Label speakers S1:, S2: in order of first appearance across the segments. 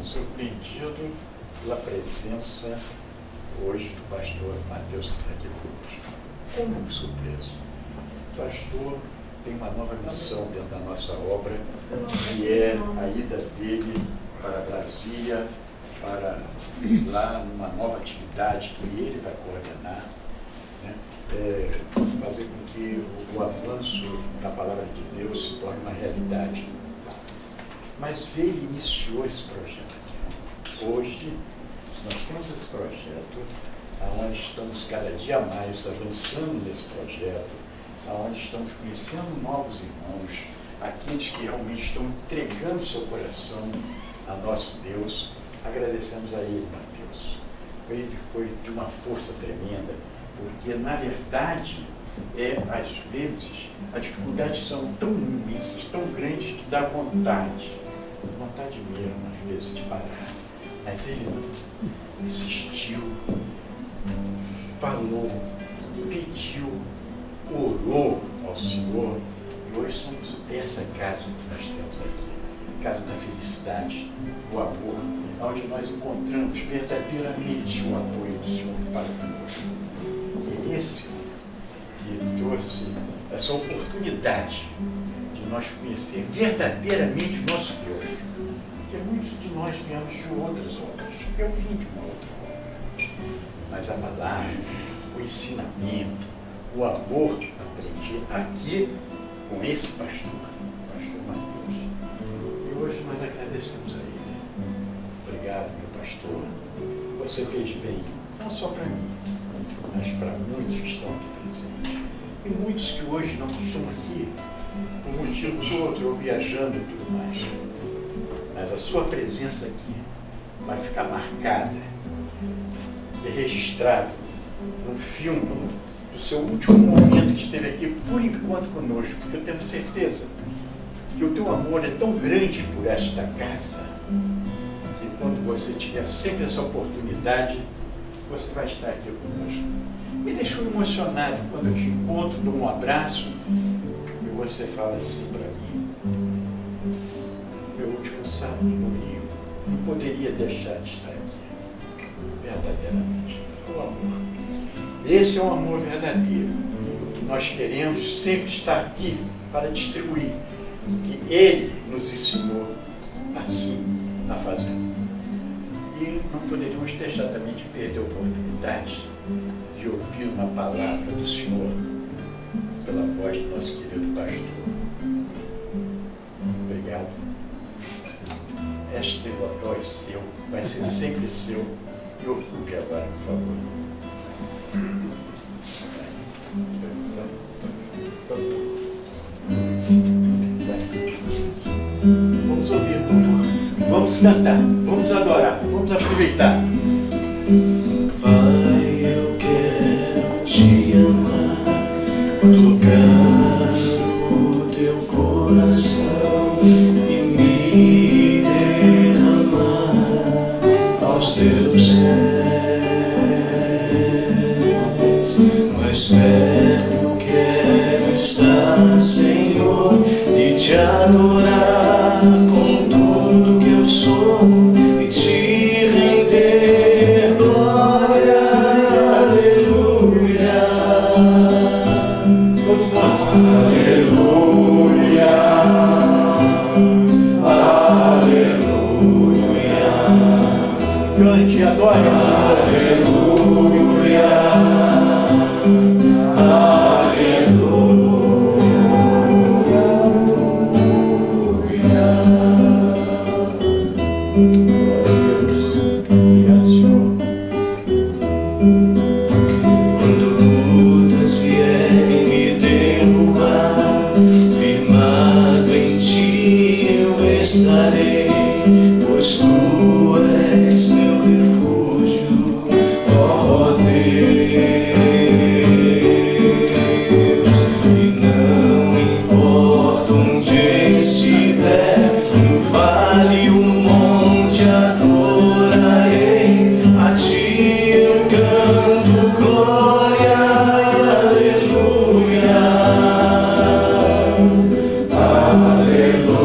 S1: surpreendido pela presença hoje do pastor Mateus, que está aqui conosco. Como surpreso. O pastor tem uma nova missão dentro da nossa obra, que é a ida dele para Brasília, para lá numa nova atividade que ele vai coordenar, né? Fazer com que o avanço da palavra de Deus se torne uma realidade. Mas ele iniciou esse projeto aqui. Hoje, nós temos esse projeto, onde estamos cada dia mais avançando nesse projeto, onde estamos conhecendo novos irmãos, aqueles que realmente estão entregando seu coração a nosso Deus. Agradecemos a ele, Mateus. Ele foi de uma força tremenda, porque, na verdade, às vezes, as dificuldades são tão imensas, tão grandes, que dá vontade mesmo, às vezes, de parar. Mas ele não. Insistiu, falou, pediu, orou ao Senhor, e hoje somos essa casa que nós temos aqui, casa da felicidade, do amor, onde nós encontramos verdadeiramente o apoio do Senhor para conosco. E esse que trouxe essa oportunidade de nós conhecer verdadeiramente o nosso Deus, porque muitos de nós viemos de outras obras. Eu vim de uma outra obra, mas a palavra, o ensinamento, o amor aprendi aqui com esse pastor Mateus. E hoje nós agradecemos a ele. Obrigado, meu pastor. Você fez bem, não só para mim, mas para muitos que estão aqui presentes. E muitos que hoje não estão aqui, por motivos outros, ou viajando e tudo mais. Mas a sua presença aqui vai ficar marcada e registrada no filme do seu último momento que esteve aqui, por enquanto, conosco. Porque eu tenho certeza que o teu amor é tão grande por esta casa, que quando você tiver sempre essa oportunidade, você vai estar aqui conosco. Me deixou emocionado quando eu te encontro, dou um abraço e você fala assim para mim: meu último sábado no Rio, não poderia deixar de estar aqui. Verdadeiramente, o amor. Esse é o amor verdadeiro, que nós queremos sempre estar aqui para distribuir, que Ele nos ensinou assim a fazer. E não poderíamos deixar também de perder a oportunidade de ouvir uma palavra do Senhor pela voz do nosso querido pastor. Obrigado. Este local é seu, vai ser sempre seu. E ocupe agora, por favor. Vamos ouvir, vamos cantar, vamos adorar, vamos aproveitar.
S2: Pai, eu quero te amar, tocar o teu coração e me derramar aos teus pés. Mais perto quero estar, Senhor, e te adorar com tudo que eu sou e te render glória. Aleluia, aleluia, aleluia.
S1: Cante, adore.
S2: Aleluia, estarei, pois tu és meu refúgio, ó Deus, e não importa onde estiver, no vale, o monte, adorarei, a ti eu canto glória, aleluia, aleluia.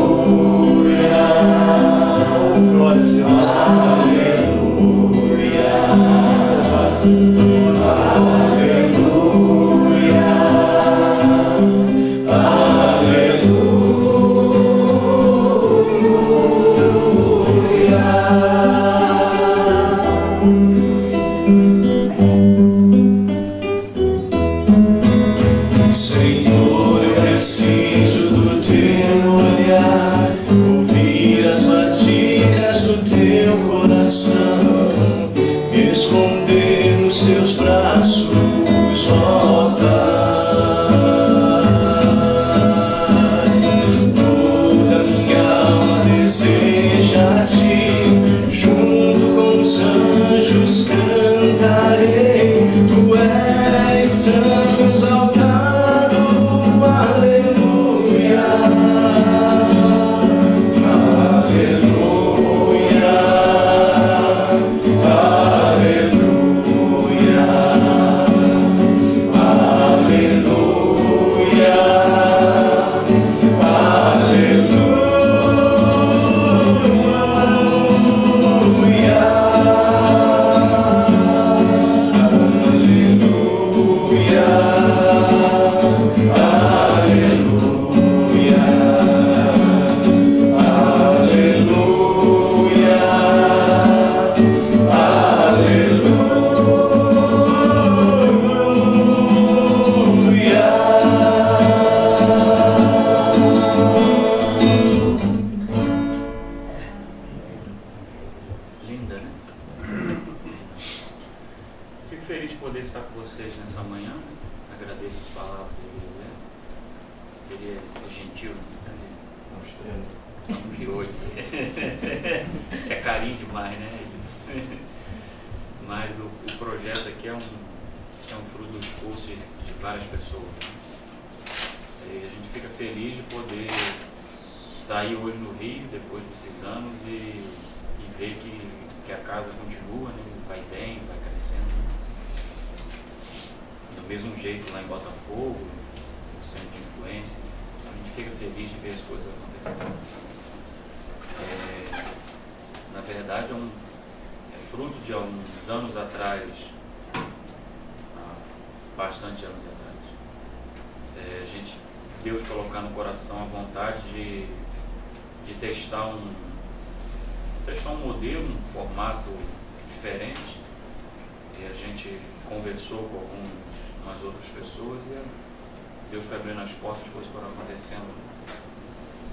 S2: Senhor, eu preciso do teu olhar, ouvir as batidas do teu coração, me esconder nos teus braços, ó Pai. Toda minha alma deseja te, junto com os anjos cantarei, tu és santo, exaltado. Aleluia, aleluia, aleluia, aleluia,
S3: Linda, né? Fico feliz de poder estar com vocês nessa manhã. Agradeço as palavras do Eliseu. Ele é gentil, né? Não criou aqui. É carinho demais, né? Mas o projeto aqui é um fruto do esforço de várias pessoas. E a gente fica feliz de poder sair hoje no Rio, depois desses anos, e ver que a casa continua, né? Vai bem, vai crescendo. Do mesmo jeito lá em Botafogo, no centro de influência, a gente fica feliz de ver as coisas acontecendo. Na verdade, é fruto de alguns anos atrás, bastante anos atrás, Deus colocar no coração a vontade de testar um modelo, um formato diferente, e a gente conversou com algumas outras pessoas e Deus foi abrindo as portas, as coisas foram acontecendo.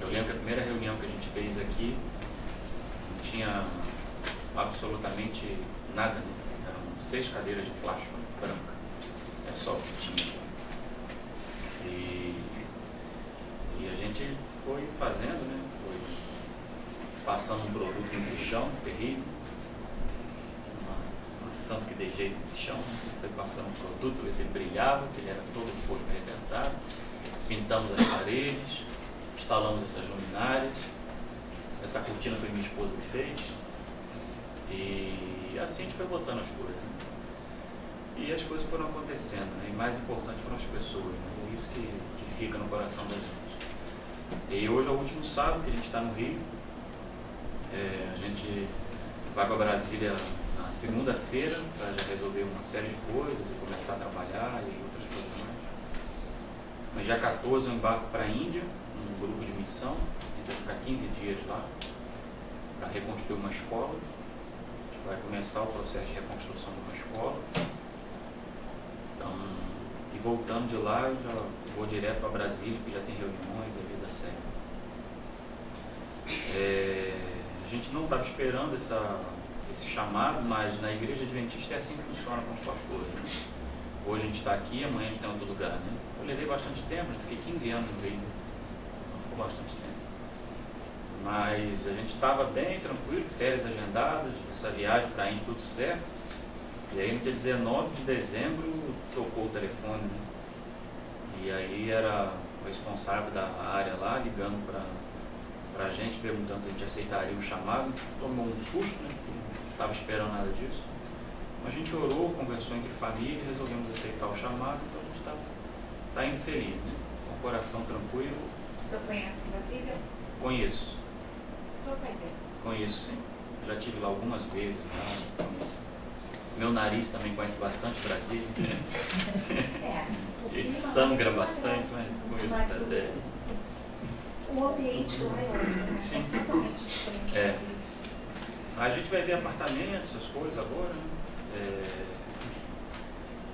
S3: Eu lembro que a primeira reunião que a gente fez aqui não tinha absolutamente nada, né? Eram 6 cadeiras de plástico branca, é só o que tinha. E a gente foi fazendo, né? Foi passando um produto nesse chão terrível, uma santo que dei jeito nesse chão, foi passando um produto para ver se ele brilhava, que ele era todo fosco arrebentado, pintamos as paredes, instalamos essas luminárias, essa cortina foi minha esposa que fez, e assim a gente foi botando as coisas, né? E as coisas foram acontecendo, né? E mais importante foram as pessoas, né? É isso que fica no coração da gente. E hoje é o último sábado que a gente está no Rio. A gente vai para Brasília na segunda-feira para já resolver uma série de coisas e começar a trabalhar e outras coisas mais. No dia 14 eu embarco para a Índia, um grupo de missão. A gente vai ficar 15 dias lá para reconstruir uma escola. A gente vai começar o processo de reconstrução de uma escola. Então, e voltando de lá, eu já vou direto para Brasília, que já tem reuniões, a vida segue. A gente não estava esperando esse chamado, mas na Igreja Adventista é assim que funciona com os pastores, né? Hoje a gente está aqui, amanhã a gente está em outro lugar, né? Eu levei bastante tempo, né? Fiquei 15 anos no Rio, não ficou bastante tempo. Mas a gente estava bem tranquilo, férias agendadas, essa viagem para ir tudo certo. E aí no dia 19 de dezembro tocou o telefone, né? E aí era o responsável da área lá ligando para a gente, perguntando se a gente aceitaria o chamado. Tomou um susto, né? Não estava esperando nada disso. Mas a gente orou, conversou entre família, resolvemos aceitar o chamado, então a gente está indo feliz, né? Com o coração tranquilo.
S4: O senhor conhece Brasília?
S3: Conheço.
S4: Sou pai dele.
S3: Conheço, sim. Já estive lá algumas vezes, tá? Conheço. Meu nariz também conhece bastante Brasília.
S4: É.
S3: E sangra bastante, mas
S4: Mas o ambiente lá é outro, né?
S3: Sim.
S4: É totalmente diferente.
S3: É. A gente vai ver apartamentos, essas coisas agora, né?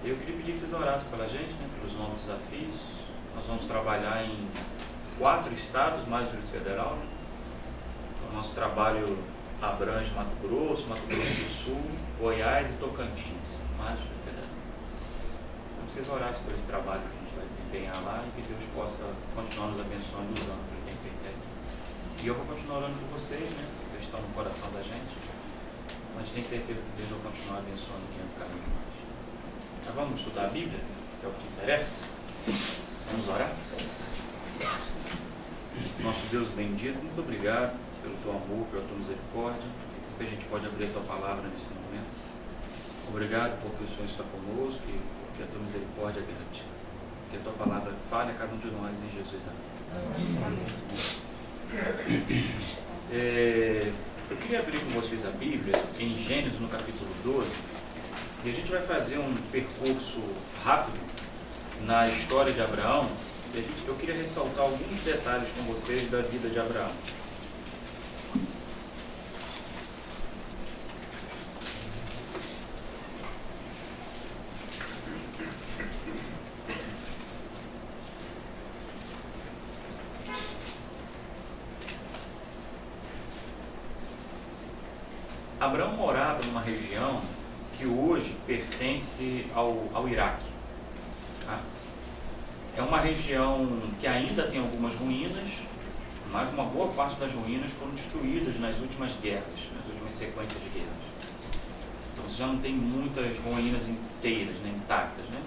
S3: Eu queria pedir que vocês orassem pela gente, né? Pelos novos desafios. Nós vamos trabalhar em 4 estados, mais o Distrito Federal, né? O nosso trabalho abrange Mato Grosso do Sul, Goiás e Tocantins, mais o Distrito Federal. Então vocês orassem por esse trabalho que a gente vai desempenhar lá e que Deus possa continuar nos abençoando e usando o que Ele tem feito aí. E eu vou continuar orando por vocês, né? Vocês estão no coração da gente. A gente tem certeza que Deus vai continuar abençoando quem cada um de nós. Mas vamos estudar a Bíblia, que é o que interessa. Vamos orar? Nosso Deus bendito, muito obrigado pelo Teu amor, pela Tua misericórdia, que a gente pode abrir a Tua palavra nesse momento. Obrigado porque o Senhor está conosco e porque a Tua misericórdia é grande. Que a Tua palavra fale a cada um de nós em Jesus. Amém. Eu queria abrir com vocês a Bíblia em Gênesis, no capítulo 12, e a gente vai fazer um percurso rápido na história de Abraão. Eu queria ressaltar alguns detalhes com vocês da vida de Abraão. Abraão morava numa região que hoje pertence ao Iraque. Tá? É uma região que ainda tem algumas ruínas, mas uma boa parte das ruínas foram destruídas nas últimas guerras, nas últimas sequências de guerras. Então você já não tem muitas ruínas inteiras, né, intactas, né?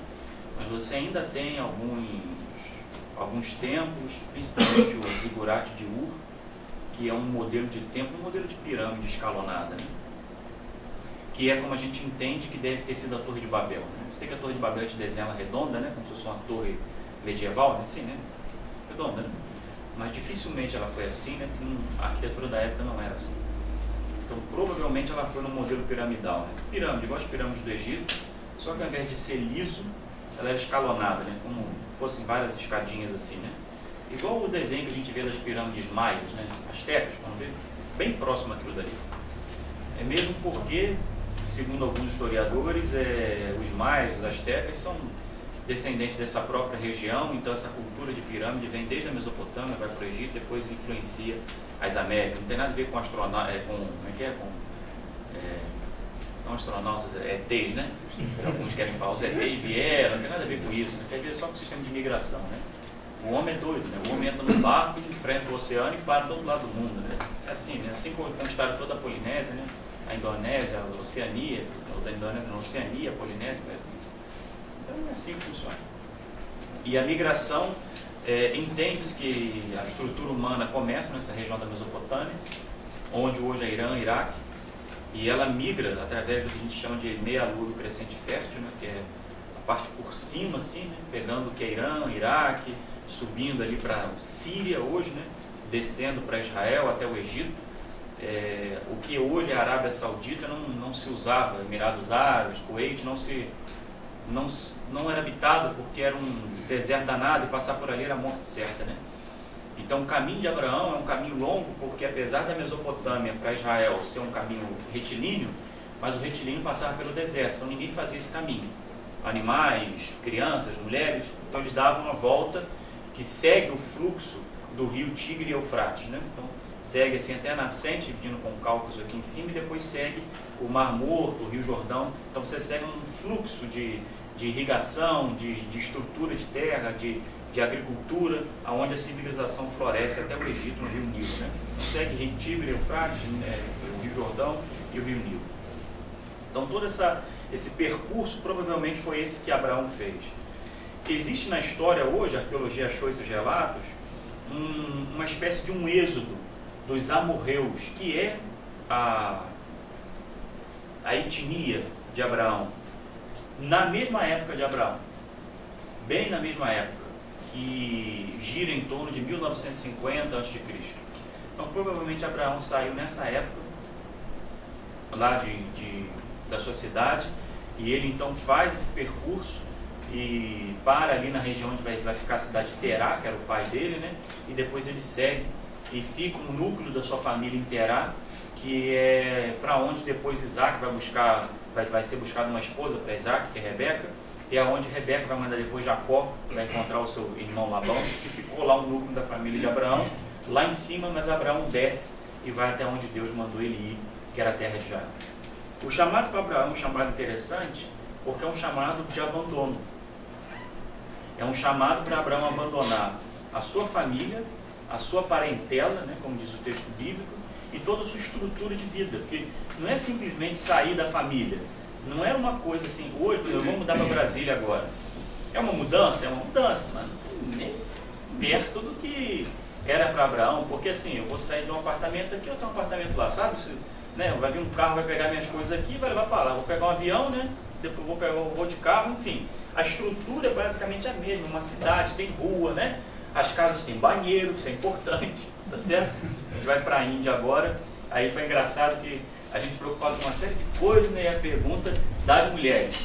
S3: Mas você ainda tem alguns templos, principalmente o Zigurate de Ur, que é um modelo de templo, um modelo de pirâmide escalonada, né? Que é como a gente entende que deve ter sido a Torre de Babel. Né? Você sei que a Torre de Babel a gente desenha ela redonda, né? Como se fosse uma torre medieval, né? Assim, né? Redonda, né? Mas dificilmente ela foi assim, né? Porque a arquitetura da época não era assim. Então provavelmente ela foi no modelo piramidal, né? Pirâmide, igual as pirâmides do Egito, só que ao invés de ser liso, ela era escalonada, né? Como fossem várias escadinhas assim, né? Igual o desenho que a gente vê das pirâmides maias, né? Astecas, vamos ver? Bem próximo àquilo dali. É mesmo porque, segundo alguns historiadores, os maias, os astecas, são descendentes dessa própria região, então essa cultura de pirâmide vem desde a Mesopotâmia, vai para o Egito, depois influencia as Américas. Não tem nada a ver com astronautas, não astronautas, ETs, né? Alguns querem falar, os ETs vieram, não tem nada a ver com isso, né? Tem a ver só com o sistema de migração, né? O homem é doido, né? O homem entra no barco, enfrenta o oceano e para do outro lado do mundo, né? É assim, né? Assim como conquistaram toda a Polinésia, né? A Indonésia, a Oceania, ou da Indonésia não, a Oceania, a Polinésia, foi assim. Então é assim que funciona. E a migração, entende-se que a estrutura humana começa nessa região da Mesopotâmia, onde hoje é Irã, Iraque, e ela migra através do que a gente chama de meia-lua do crescente fértil, né? Que é a parte por cima, assim, né? Pegando o que é Irã, Iraque, subindo ali para Síria hoje, né? Descendo para Israel até o Egito. O que hoje é a Arábia Saudita não se usava, Emirados Árabes, Kuwait, não era habitado porque era um deserto danado e passar por ali era a morte certa, né? Então o caminho de Abraão é um caminho longo, porque apesar da Mesopotâmia para Israel ser um caminho retilíneo, mas o retilíneo passava pelo deserto, então ninguém fazia esse caminho. Animais, crianças, mulheres, então eles davam uma volta que segue o fluxo do rio Tigre e Eufrates, né? Então segue assim até a nascente, dividindo com o Cáucaso aqui em cima, e depois segue o Mar Morto, o Rio Jordão. Então você segue um fluxo de irrigação, de estrutura de terra, de agricultura, aonde a civilização floresce até o Egito, no Rio Nilo, né? Então segue Rio Tigre, Eufrates, o Rio Jordão e o Rio Nilo. Então todo esse percurso provavelmente foi esse que Abraão fez. Existe na história hoje, a arqueologia achou esses relatos, uma espécie de um êxodo dos amorreus, que é a etnia de Abraão, na mesma época de Abraão, bem na mesma época, que gira em torno de 1950 a.C. Então provavelmente Abraão saiu nessa época, lá da sua cidade, E ele então faz esse percurso e para ali na região onde vai ficar a cidade de Terá, que era o pai dele, né? E depois ele segue e fica no núcleo da sua família em Terá, que é para onde depois Isaac vai buscar, vai ser buscado uma esposa para Isaac, que é Rebeca, e aonde Rebeca vai mandar depois Jacó para encontrar o seu irmão Labão, que ficou lá o núcleo da família de Abraão, lá em cima, mas Abraão desce e vai até onde Deus mandou ele ir, que era a terra de Jacó. O chamado para Abraão é um chamado interessante, porque é um chamado de abandono. É um chamado para Abraão abandonar a sua família, a sua parentela, né, como diz o texto bíblico, e toda a sua estrutura de vida. Porque não é simplesmente sair da família. Não é uma coisa assim, hoje eu vou mudar para Brasília agora. É uma mudança, mas nem perto do que era para Abraão, porque assim, eu vou sair de um apartamento aqui, eu tenho um apartamento lá, sabe? Né, vai vir um carro, vai pegar minhas coisas aqui e vai levar para lá. Vou pegar um avião, né? Depois vou de carro, enfim. A estrutura é basicamente a mesma, uma cidade, tem rua, né? As casas têm banheiro, que isso é importante, tá certo? A gente vai para a Índia agora, aí foi engraçado que a gente preocupado com uma série de coisas, né? E a pergunta das mulheres,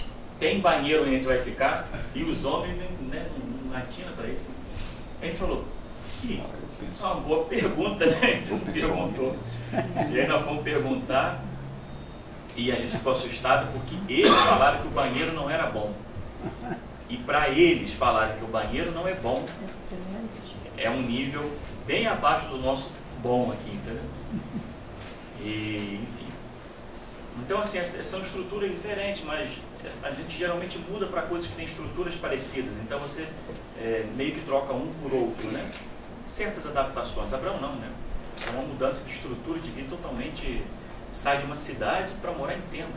S3: tem banheiro onde a gente vai ficar? E os homens, né? Não atina para isso. A gente falou, que uma boa pergunta, né? A gente não perguntou. E aí nós fomos perguntar e a gente ficou assustado porque eles falaram que o banheiro não era bom. E para eles falarem que o banheiro não é bom, é um nível bem abaixo do nosso bom aqui, entendeu? E, enfim. Então, assim, são estruturas diferentes, mas a gente geralmente muda para coisas que têm estruturas parecidas. Então, você meio que troca um por outro, né? Certas adaptações. Abraão não, né? É uma mudança de estrutura de vida totalmente... Sai de uma cidade para morar em tendas,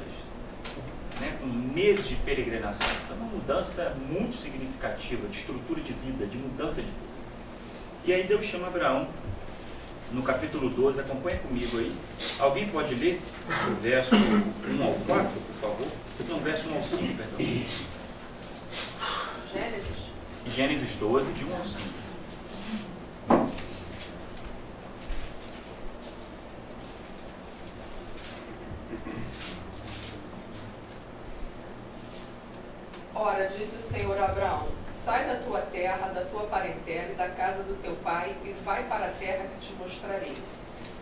S3: né? Com meses de peregrinação. Então, é uma mudança muito significativa de estrutura de vida, de mudança de vida. E aí Deus chama Abraão, no capítulo 12, acompanha comigo aí. Alguém pode ler o verso 1 ao 4, por favor? Não, verso 1 ao 5, perdão. Gênesis 12, de 1 ao 5.
S5: Ora, disse o Senhor a Abraão, sai da tua terra, da tua parentela e da casa do teu pai e vai para a terra que te mostrarei.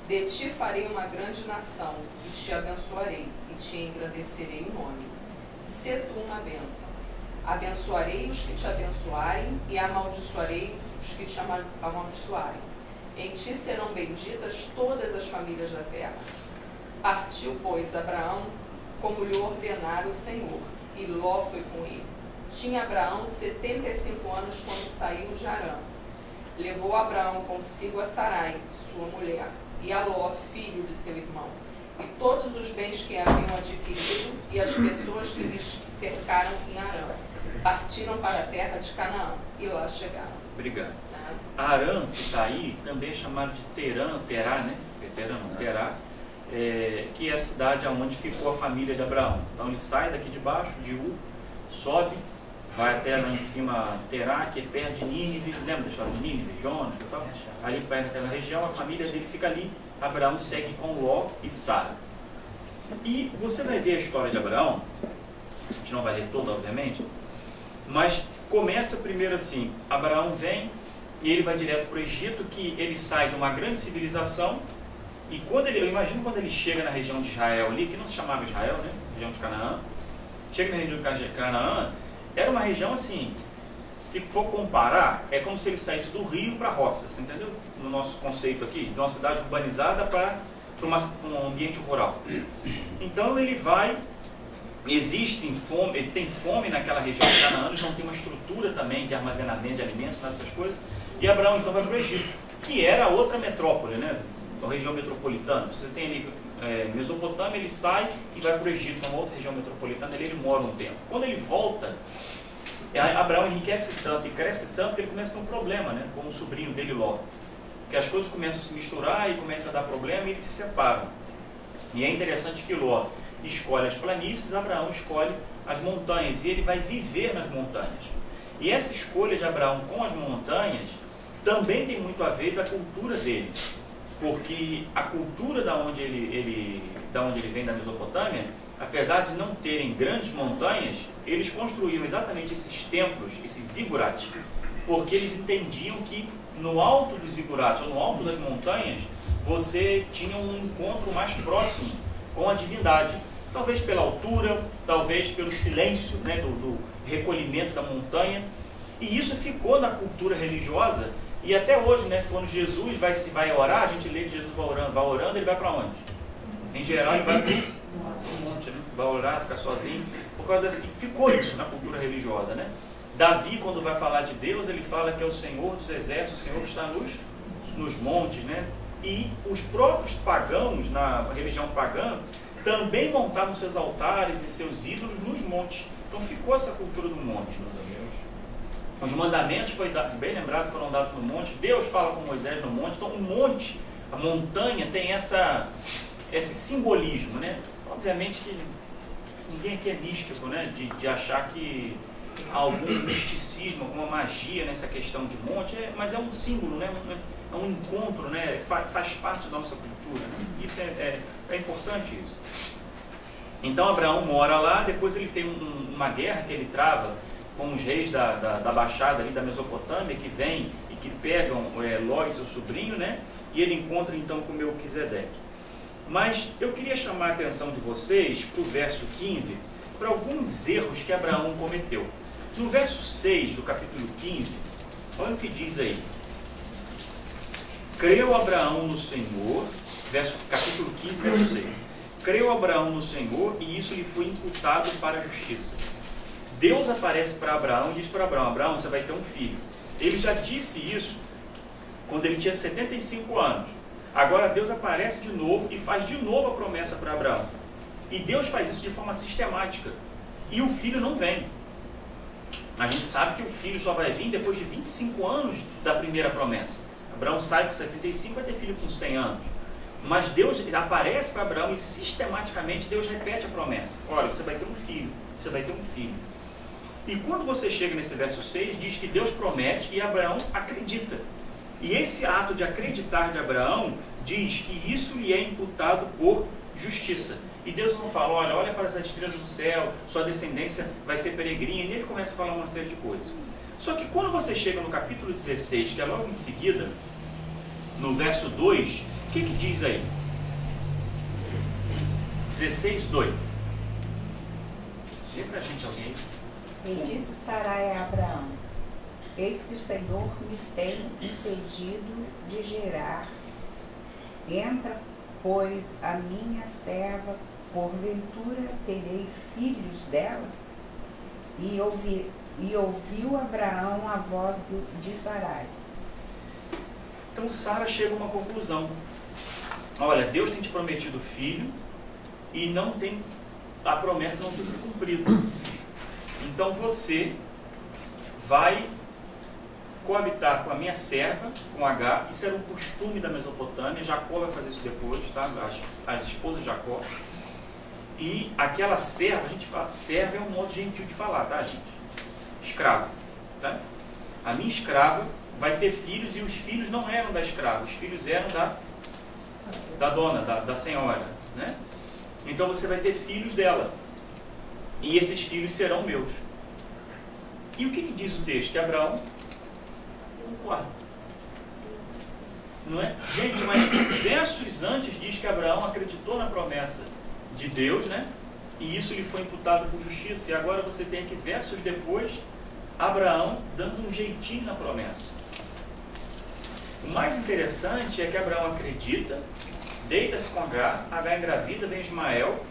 S5: De ti farei uma grande nação e te abençoarei e te engrandecerei o nome. Sê tu uma bênção. Abençoarei os que te abençoarem e amaldiçoarei os que te amaldiçoarem. Em ti serão benditas todas as famílias da terra. Partiu, pois, Abraão como lhe ordenara o Senhor, e Ló foi com ele. Tinha Abraão 75 anos quando saiu de Harã. Levou Abraão consigo a Sarai, sua mulher, e a Ló, filho de seu irmão, e todos os bens que haviam adquirido, e as pessoas que lhes cercaram em Harã. Partiram para a terra de Canaã, e lá chegaram.
S3: Obrigado. Harã, que está aí, também é chamado de Terá, né? Terá, que é a cidade onde ficou a família de Abraão. Então ele sai daqui de baixo, de Ur, sobe, vai até lá em cima Terá, que é perto de Nínive, lembra da história de Nínive, Jonas e tal? Ali perto daquela região, a família dele fica ali, Abraão segue com Ló e Sara. E você vai ver a história de Abraão, a gente não vai ler toda, obviamente, mas começa primeiro assim, Abraão vem e ele vai direto para o Egito, que ele sai de uma grande civilização. E eu imagino quando ele chega na região de Israel ali, que não se chamava Israel, né? Região de Canaã. Chega na região de Canaã, era uma região assim, se for comparar, é como se ele saísse do rio para a roça, você entendeu? No nosso conceito aqui, de uma cidade urbanizada para um ambiente rural. Então ele vai, ele tem fome naquela região de Canaã, eles não tem uma estrutura também de armazenamento de alimentos, nada dessas coisas. E Abraão então vai para o Egito, que era outra metrópole, né? A região metropolitana. Você tem ali Mesopotâmia, ele sai e vai para o Egito, uma outra região metropolitana, ali ele mora um tempo. Quando ele volta, Abraão enriquece tanto e cresce tanto que ele começa a ter um problema, né, com o sobrinho dele Ló. Porque as coisas começam a se misturar e começa a dar problema e eles se separam. E é interessante que Ló escolhe as planícies, Abraão escolhe as montanhas, e ele vai viver nas montanhas. E essa escolha de Abraão com as montanhas também tem muito a ver da cultura dele. porque a cultura da onde ele vem, da Mesopotâmia, apesar de não terem grandes montanhas, eles construíam exatamente esses templos, esses zigurates, porque eles entendiam que no alto dos zigurates, ou no alto das montanhas, você tinha um encontro mais próximo com a divindade. Talvez pela altura, talvez pelo silêncio, né, do recolhimento da montanha. E isso ficou na cultura religiosa. E até hoje, né, quando Jesus vai orar, a gente lê que Jesus vai orando, ele vai para onde? Em geral, ele vai para o monte, né? Vai orar, ficar sozinho. Por causa desse, ficou isso na cultura religiosa, né? Davi, quando vai falar de Deus, ele fala que é o Senhor dos exércitos, o Senhor que está nos montes, né? E os próprios pagãos, na religião pagã, também montavam seus altares e seus ídolos nos montes. Então ficou essa cultura do monte. Os mandamentos, bem lembrado, foram dados no monte. Deus fala com Moisés no monte. Então o monte, a montanha, tem esse simbolismo, né? Obviamente que ninguém aqui é místico, né? De achar que há algum misticismo, alguma magia nessa questão de monte, mas é um símbolo, né? É um encontro, né? Faz parte da nossa cultura, né? Isso é importante isso. Então Abraão mora lá, depois ele tem uma guerra que ele trava com os reis da Baixada ali da Mesopotâmia, que vêm e que pegam Ló e seu sobrinho, né? E ele encontra então com Melquisedeque. Mas eu queria chamar a atenção de vocês para o verso 15, para alguns erros que Abraão cometeu. No verso 6 do capítulo 15, olha o que diz aí. Creu Abraão no Senhor, capítulo 15, verso 6. Creu Abraão no Senhor e isso lhe foi imputado para a justiça. Deus aparece para Abraão e diz para Abraão: Abraão, você vai ter um filho. Ele já disse isso quando ele tinha 75 anos. Agora Deus aparece de novo e faz de novo a promessa para Abraão. E Deus faz isso de forma sistemática. E o filho não vem. A gente sabe que o filho só vai vir depois de 25 anos da primeira promessa. Abraão sai com 75 e vai ter filho com 100 anos. Mas Deus aparece para Abraão e sistematicamente Deus repete a promessa. Olha, você vai ter um filho, você vai ter um filho. E quando você chega nesse verso 6, diz que Deus promete e Abraão acredita. E esse ato de acreditar de Abraão diz que isso lhe é imputado por justiça. E Deus não fala: olha para as estrelas do céu, sua descendência vai ser peregrina. E ele começa a falar uma série de coisas. Só que quando você chega no capítulo 16, que é logo em seguida, no verso 2, o que diz aí? 16, 2. Lê para a gente alguém.
S6: E disse Sarai a Abraão: eis que o Senhor me tem impedido de gerar. Entra, pois, a minha serva, porventura terei filhos dela? E ouviu Abraão a voz de Sarai.
S3: Então Sara chega a uma conclusão. Olha, Deus tem te prometido filho e a promessa não tem se cumprido. Então você vai coabitar com a minha serva, com Agar. Isso era um costume da Mesopotâmia. Jacó vai fazer isso depois, tá? As esposas de Jacó. E aquela serva, a gente fala, serva é um modo gentil de falar, tá, gente? Escravo, tá? A minha escrava vai ter filhos e os filhos não eram da escrava, os filhos eram da dona, da senhora, né? Então você vai ter filhos dela. E esses filhos serão meus. E o que diz o texto? Que Abraão concorda. Não é? Gente, mas versos antes diz que Abraão acreditou na promessa de Deus, né? E isso lhe foi imputado por justiça. E agora você tem aqui versos depois, Abraão dando um jeitinho na promessa. O mais interessante é que Abraão acredita, deita-se com Agar engravida, vem Ismael.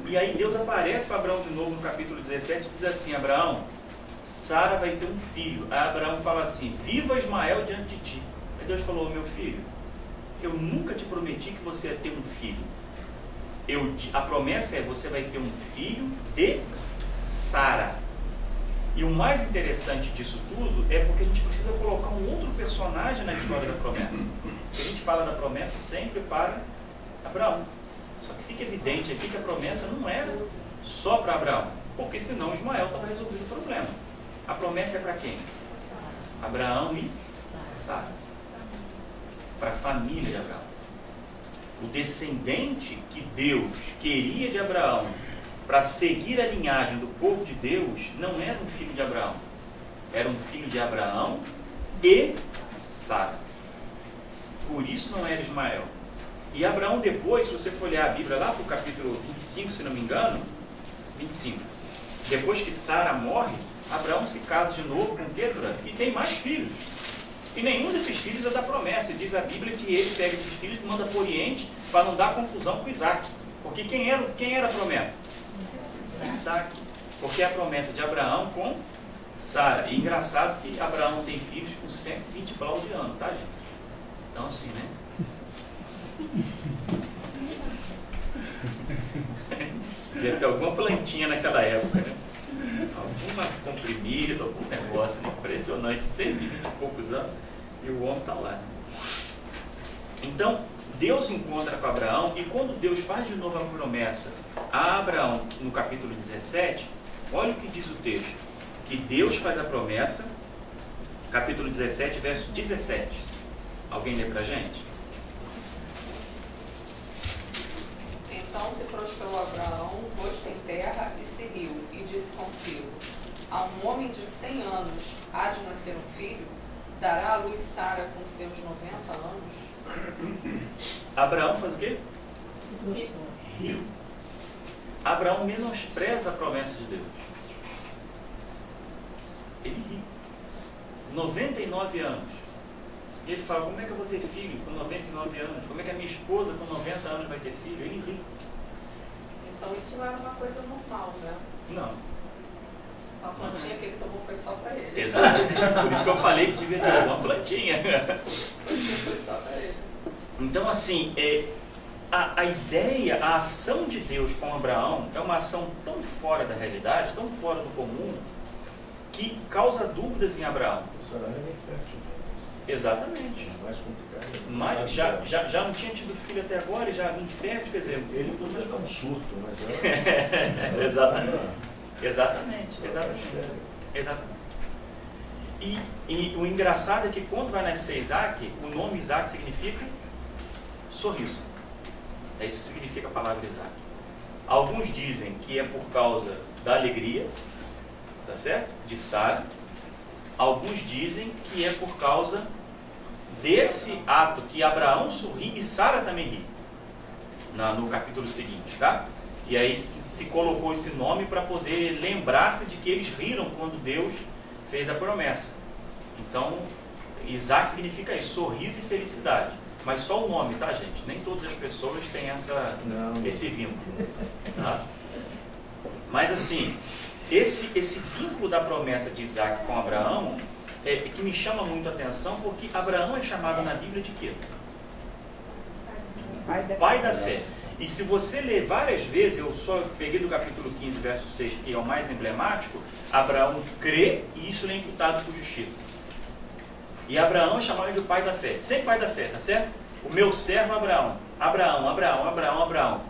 S3: E aí Deus aparece para Abraão de novo no capítulo 17 e diz assim: Abraão, Sara vai ter um filho. Aí Abraão fala assim: viva Ismael diante de ti. Aí Deus falou: meu filho, eu nunca te prometi que você ia ter um filho. A promessa é: você vai ter um filho de Sara. E o mais interessante disso tudo é porque a gente precisa colocar um outro personagem na história da promessa. A gente fala da promessa sempre para Abraão. Só que fica evidente aqui que a promessa não era só para Abraão, porque senão Ismael estava resolvido o problema. A promessa é para quem? Abraão e Sara. Para a família de Abraão. o descendente que Deus queria de Abraão para seguir a linhagem do povo de Deus não era um filho de Abraão. Era um filho de Abraão e Sara. Por isso não era Ismael. E Abraão depois, se você for olhar a Bíblia lá para o capítulo 25, se não me engano, 25. Depois que Sara morre, Abraão se casa de novo com Quetura e tem mais filhos. E nenhum desses filhos é da promessa. E diz a Bíblia que ele pega esses filhos e manda para o Oriente para não dar confusão com Isaac. Porque quem era a promessa? Isaac. Porque é a promessa de Abraão com Sara. E engraçado que Abraão tem filhos com 120 paus de ano, tá, gente? Então assim, né? Deve ter alguma plantinha naquela época, né? Alguma comprimida, algum negócio, né? Impressionante, 120 e poucos anos, e o homem está lá. Então, Deus encontra com Abraão, e quando Deus faz de novo a promessa a Abraão, no capítulo 17, olha o que diz o texto, que Deus faz a promessa, capítulo 17, verso 17. Alguém lê pra gente?
S5: Então se prostrou Abraão, rosto em terra, e se riu, e disse consigo: a um homem de 100 anos há de nascer um filho? Dará à luz Sara com seus 90 anos?
S3: Abraão faz o quê? Riu. Abraão menospreza a promessa de Deus. Ele ri. 99 anos. E ele fala, como é que eu vou ter filho com 99 anos? Como é que a minha esposa com 90 anos vai ter filho? Ele ri.
S5: Então isso não era uma coisa normal, né?
S3: Não.
S5: A plantinha que ele tomou foi só para ele.
S3: Exatamente. Por isso que eu falei que devia ter uma plantinha.
S5: Foi só para ele.
S3: Então, assim, a ideia, a ação de Deus com Abraão é uma ação tão fora da realidade, tão fora do comum, que causa dúvidas em Abraão.
S1: Sara era infértil.
S3: Exatamente.
S1: É mais complicado.
S3: Mas já não tinha tido filho até agora, e já infértil, quer dizer...
S1: Ele podia dar um surto, mas ela...
S3: Exatamente. E o engraçado é que quando vai nascer Isaac, o nome Isaac significa sorriso. É isso que significa a palavra Isaac. Alguns dizem que é por causa da alegria, tá certo? De Sara. Alguns dizem que é por causa desse ato que Abraão sorri e Sara também ri. No capítulo seguinte, tá? E aí se colocou esse nome para poder lembrar-se de que eles riram quando Deus fez a promessa. Então, Isaac significa isso, sorriso e felicidade. Mas só o nome, tá, gente? Nem todas as pessoas têm esse vínculo. Tá? Mas assim, esse vínculo da promessa de Isaac com Abraão é que me chama muito a atenção, porque Abraão é chamado na Bíblia de quê? Pai da fé. E se você ler várias vezes, eu só peguei do capítulo 15, verso 6, que é o mais emblemático, Abraão crê e isso lhe é imputado por justiça. E Abraão é chamado de pai da fé. Sempre pai da fé, tá certo? O meu servo Abraão. Abraão.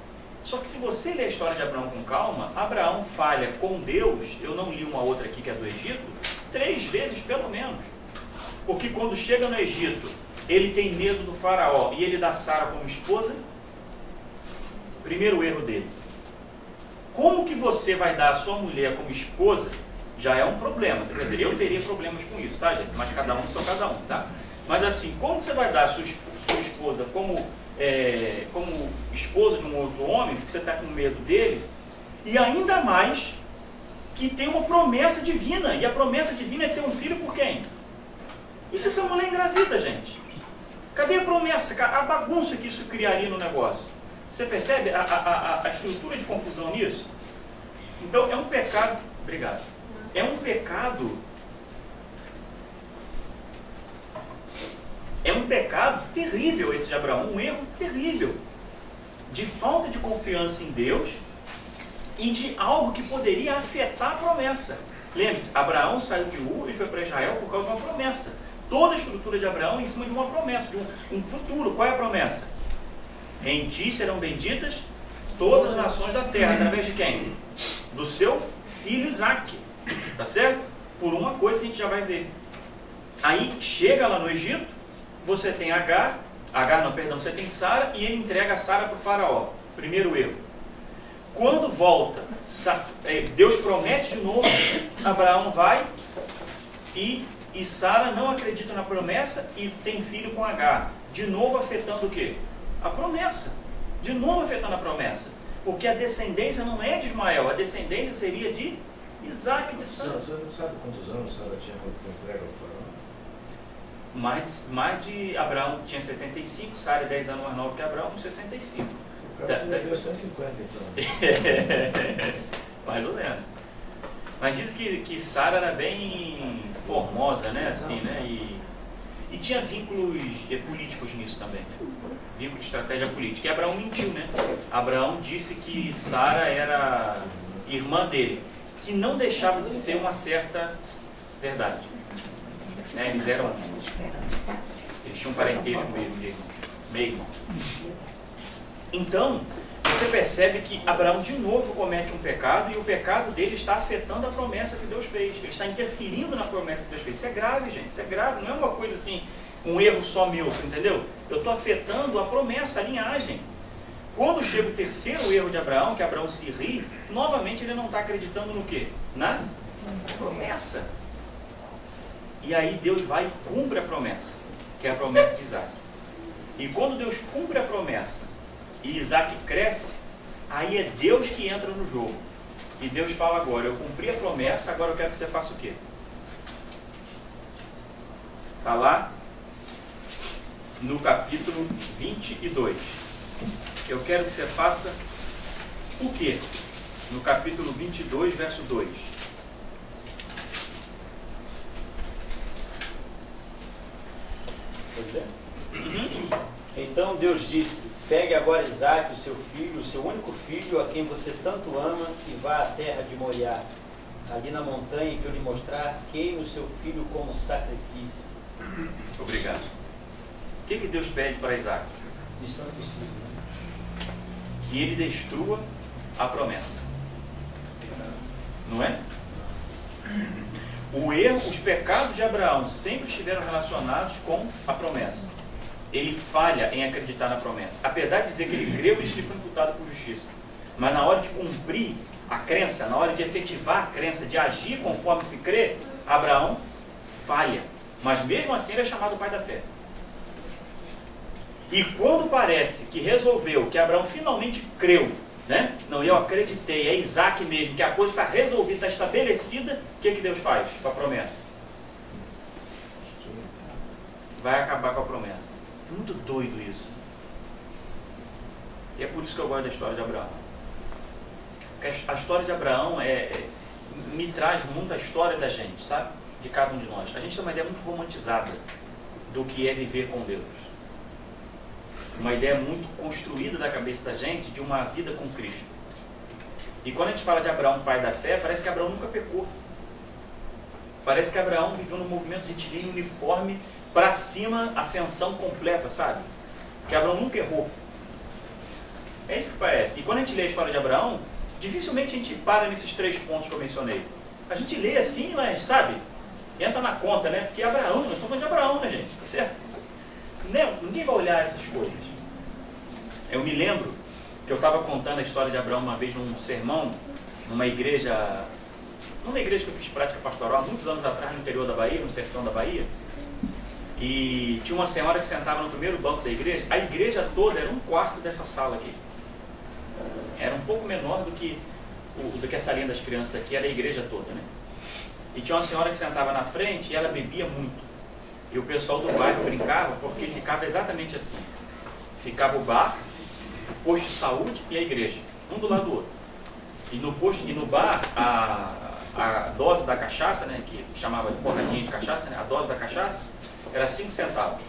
S3: Só que se você ler a história de Abraão com calma, Abraão falha com Deus, eu não li uma outra aqui que é do Egito, 3 vezes pelo menos. Porque quando chega no Egito, ele tem medo do faraó e ele dá Sara como esposa. Primeiro erro dele. Como que você vai dar a sua mulher como esposa? Já é um problema. Quer dizer, eu teria problemas com isso, tá, gente? Mas cada um são cada um, tá? Mas assim, como você vai dar a sua esposa como esposa de um outro homem, porque você está com medo dele, e ainda mais que tem uma promessa divina, e a promessa divina é ter um filho por quem? E se essa mulher engravida, gente? Cadê a promessa? A bagunça que isso criaria no negócio? Você percebe a estrutura de confusão nisso? Então é um pecado, obrigado, é um pecado terrível esse de Abraão, um erro terrível, de falta de confiança em Deus e de algo que poderia afetar a promessa. Lembre-se, Abraão saiu de Ur e foi para Israel por causa de uma promessa. Toda a estrutura de Abraão é em cima de uma promessa, de um futuro. Qual é a promessa? Em ti serão benditas todas as nações da terra, através de quem? Do seu filho Isaac, tá certo? Por uma coisa que a gente já vai ver. Aí chega lá no Egito, você tem Agar, Agar não, perdão, você tem Sara e ele entrega a Sara para o faraó. Primeiro erro. Quando volta, Deus promete de novo, Abraão vai e Sara não acredita na promessa e tem filho com Agar. De novo afetando o quê? A promessa. De novo afetando a promessa. Porque a descendência não é de Ismael, a descendência seria de Isaac de Sara.
S7: Você não sabe quantos anos Sara tinha quando entrega ao faraó?
S3: Mais de Abraão tinha 75, Sara 10 anos mais nova que Abraão, 65.
S7: O cara deu 150 então.
S3: Mais ou menos. Mas diz que Sara era bem formosa, né? Assim, né? E tinha vínculos políticos nisso também, né? Vínculo de estratégia política. E Abraão mentiu, né? Abraão disse que Sara era irmã dele, que não deixava de ser uma certa verdade. Né? Eles tinham um parentesco mesmo. Então, você percebe que Abraão de novo comete um pecado e o pecado dele está afetando a promessa que Deus fez. Ele está interferindo na promessa que Deus fez. Isso é grave, gente. Isso é grave. Não é uma coisa assim, um erro só meu, entendeu? Eu estou afetando a promessa, a linhagem. Quando chega o terceiro erro de Abraão, que Abraão se ri, novamente ele não está acreditando no quê? Na promessa. E aí Deus vai e cumpre a promessa, que é a promessa de Isaac. E quando Deus cumpre a promessa e Isaac cresce, aí é Deus que entra no jogo. E Deus fala agora, eu cumpri a promessa, agora eu quero que você faça o quê? Está lá no capítulo 22. Eu quero que você faça o quê? No capítulo 22, verso 2.
S1: Então Deus disse, pegue agora Isaque, o seu filho, o seu único filho, a quem você tanto ama, e vá à terra de Moriá. Ali na montanha que eu lhe mostrar, queime o seu filho como sacrifício.
S3: Obrigado. O que Deus pede para Isaque?
S1: Missão impossível.
S3: Que ele destrua a promessa. Não é? O erro, os pecados de Abraão sempre estiveram relacionados com a promessa. Ele falha em acreditar na promessa. Apesar de dizer que ele creu, isso lhe foi imputado por justiça. Mas na hora de cumprir a crença, na hora de efetivar a crença, de agir conforme se crê, Abraão falha. Mas mesmo assim ele é chamado pai da fé. E quando parece que resolveu, que Abraão finalmente creu, né? Não, eu acreditei, é Isaac mesmo, que a coisa está resolvida, está estabelecida, o que Deus faz com a promessa? Vai acabar com a promessa. É muito doido isso. E é por isso que eu gosto da história de Abraão. Porque a história de Abraão me traz muito a história da gente, sabe? De cada um de nós. A gente tem uma ideia muito romantizada do que é viver com Deus. Uma ideia muito construída da cabeça da gente de uma vida com Cristo. E quando a gente fala de Abraão, pai da fé, parece que Abraão nunca pecou. Parece que Abraão viveu num movimento retilíneo uniforme para cima, ascensão completa, sabe? Que Abraão nunca errou. É isso que parece. E quando a gente lê a história de Abraão, dificilmente a gente para nesses 3 pontos que eu mencionei. A gente lê assim, mas, sabe? Entra na conta, né? Porque Abraão, nós estamos falando de Abraão, né, gente? Tá certo? Ninguém vai olhar essas coisas. Eu me lembro que eu estava contando a história de Abraão uma vez num sermão, numa igreja que eu fiz prática pastoral há muitos anos atrás no interior da Bahia, no sertão da Bahia. E tinha uma senhora que sentava no primeiro banco da igreja. A igreja toda era um quarto dessa sala aqui. Era um pouco menor do que a salinha das crianças aqui, era a igreja toda, né? E tinha uma senhora que sentava na frente e ela bebia muito. E o pessoal do bairro brincava porque ficava exatamente assim. Ficava o bar, o posto de saúde e a igreja, um do lado do outro. E no bar, a dose da cachaça, né, que chamava de porradinha de cachaça, né, a dose da cachaça era 5 centavos.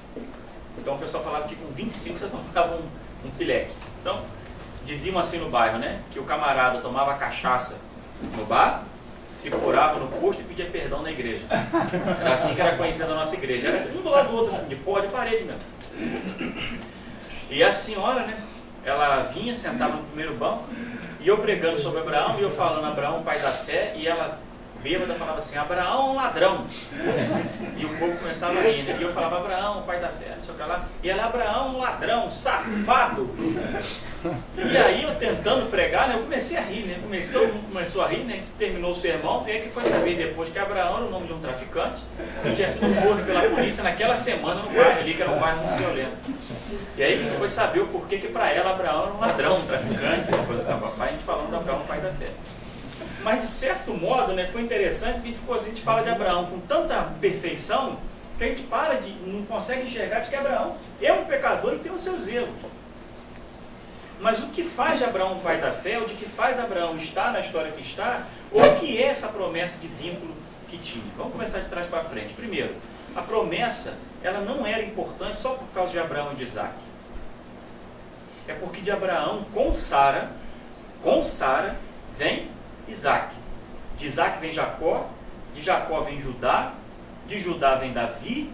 S3: Então o pessoal falava que com 25 você tomava um pileque. Então, diziam assim no bairro, né, que o camarada tomava cachaça no bar, se curava no posto e pedia perdão na igreja. Era assim que era conhecida a nossa igreja. Era assim, um do lado do outro, assim, de pó de parede mesmo. E a senhora, né, ela vinha, sentava no primeiro banco, e eu pregando sobre Abraão, e eu falando Abraão, pai da fé, e ela, bêbada, falava assim, Abraão, ladrão. E o povo começava a rir, né? E eu falava, Abraão, pai da fé, não sei o que lá. E ela, Abraão, ladrão, safado. E aí eu tentando pregar, né, eu comecei a rir, né? Todo mundo começou a rir, né? Terminou o sermão, e aí que foi saber depois que Abraão era o nome de um traficante, que tinha sido morto pela polícia naquela semana no bairro ali, que era um bairro muito violento. E aí que foi saber o porquê que para ela Abraão era um ladrão, um traficante, uma coisa da papai, a gente falando de Abraão, pai da fé. Mas de certo modo, né, foi interessante porque a gente fala de Abraão com tanta perfeição que a gente não consegue enxergar de que Abraão é um pecador e tem os seus erros. Mas o que faz de Abraão pai da fé, ou de que faz Abraão estar na história que está, ou o que é essa promessa de vínculo que tinha? Vamos começar de trás para frente. Primeiro, a promessa, ela não era importante só por causa de Abraão e de Isaac. É porque de Abraão com Sara vem Isaac. De Isaac vem Jacó, de Jacó vem Judá, de Judá vem Davi,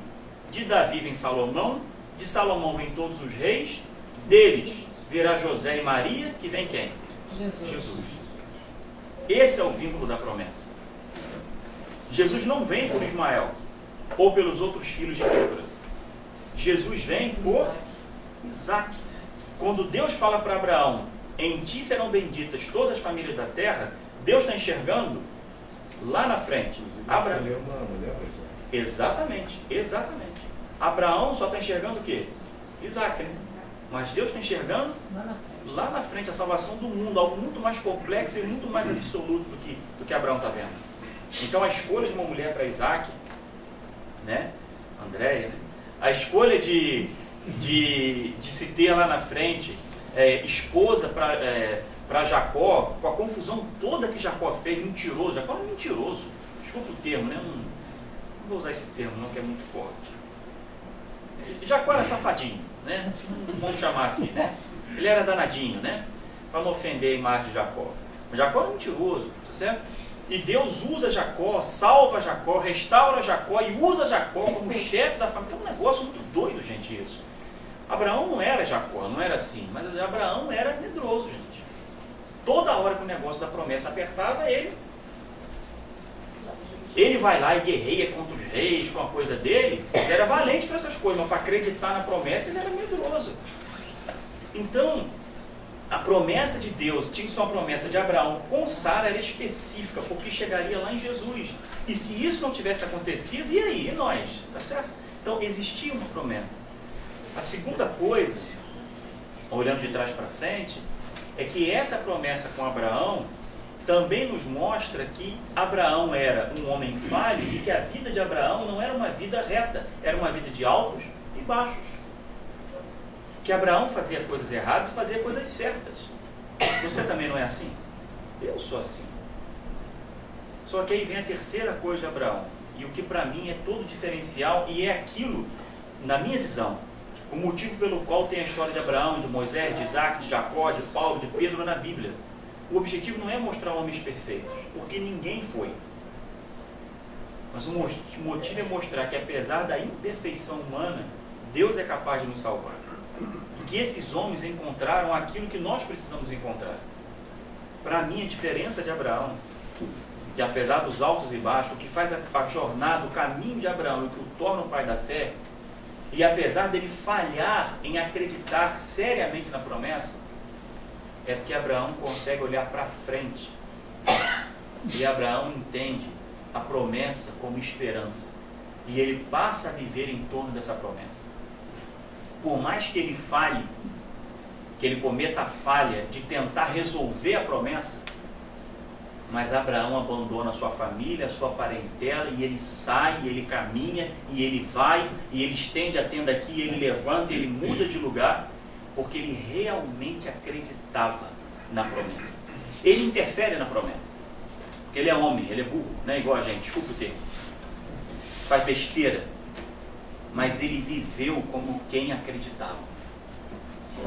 S3: de Davi vem Salomão, de Salomão vem todos os reis, deles virá José e Maria, que vem quem? Jesus. Esse é o vínculo da promessa. Jesus não vem por Ismael, ou pelos outros filhos de Quebra. Jesus vem por Isaac. Quando Deus fala para Abraão, em ti serão benditas todas as famílias da terra, Deus está enxergando lá na frente. Abraão. Exatamente. Abraão só está enxergando o quê? Isaac, né? Mas Deus está enxergando lá na frente a salvação do mundo, algo muito mais complexo e muito mais absoluto do que Abraão está vendo. Então a escolha de uma mulher para Isaac, né? Andréia, né? A escolha de se ter lá na frente esposa para Jacó, com a confusão toda que Jacó fez, mentiroso. Jacó é mentiroso, desculpa o termo, né? Não vou usar esse termo não, que é muito forte. Jacó era safadinho, né? Vamos chamar assim, né? Ele era danadinho, né? Para não ofender a imagem de Jacó. Mas Jacó era mentiroso, tá certo? E Deus usa Jacó, salva Jacó, restaura Jacó e usa Jacó como chefe da família. É um negócio muito doido, gente, isso. Abraão não era Jacó, não era assim, mas Abraão era medroso, gente. Toda hora que o negócio da promessa apertava, ele vai lá e guerreia contra os reis, com a coisa dele. Ele era valente para essas coisas, mas para acreditar na promessa, ele era medroso. Então, a promessa de Deus, tinha que ser uma promessa de Abraão com Sara, era específica, porque chegaria lá em Jesus. E se isso não tivesse acontecido, e aí? E nós? Tá certo? Então, existia uma promessa. A segunda coisa, olhando de trás para frente, é que essa promessa com Abraão também nos mostra que Abraão era um homem falho e que a vida de Abraão não era uma vida reta, era uma vida de altos e baixos. Que Abraão fazia coisas erradas e fazia coisas certas. Você também não é assim? Eu sou assim. Só que aí vem a terceira coisa de Abraão, e o que para mim é todo diferencial, e é aquilo, na minha visão, o motivo pelo qual tem a história de Abraão, de Moisés, de Isaac, de Jacó, de Paulo, de Pedro na Bíblia. O objetivo não é mostrar homens perfeitos, porque ninguém foi. Mas o motivo é mostrar que apesar da imperfeição humana, Deus é capaz de nos salvar. E que esses homens encontraram aquilo que nós precisamos encontrar. Para mim, a diferença de Abraão, que apesar dos altos e baixos, o que faz a jornada, o caminho de Abraão, o que o torna o pai da fé, e apesar dele falhar em acreditar seriamente na promessa, é porque Abraão consegue olhar para frente. E Abraão entende a promessa como esperança. E ele passa a viver em torno dessa promessa. Por mais que ele falhe, que ele cometa a falha de tentar resolver a promessa, mas Abraão abandona a sua família, a sua parentela, e ele sai, ele caminha, e ele vai, e ele estende a tenda aqui, ele levanta, ele muda de lugar, porque ele realmente acreditava na promessa. Ele interfere na promessa, porque ele é homem, ele é burro, não é igual a gente, desculpa o termo, faz besteira, mas ele viveu como quem acreditava.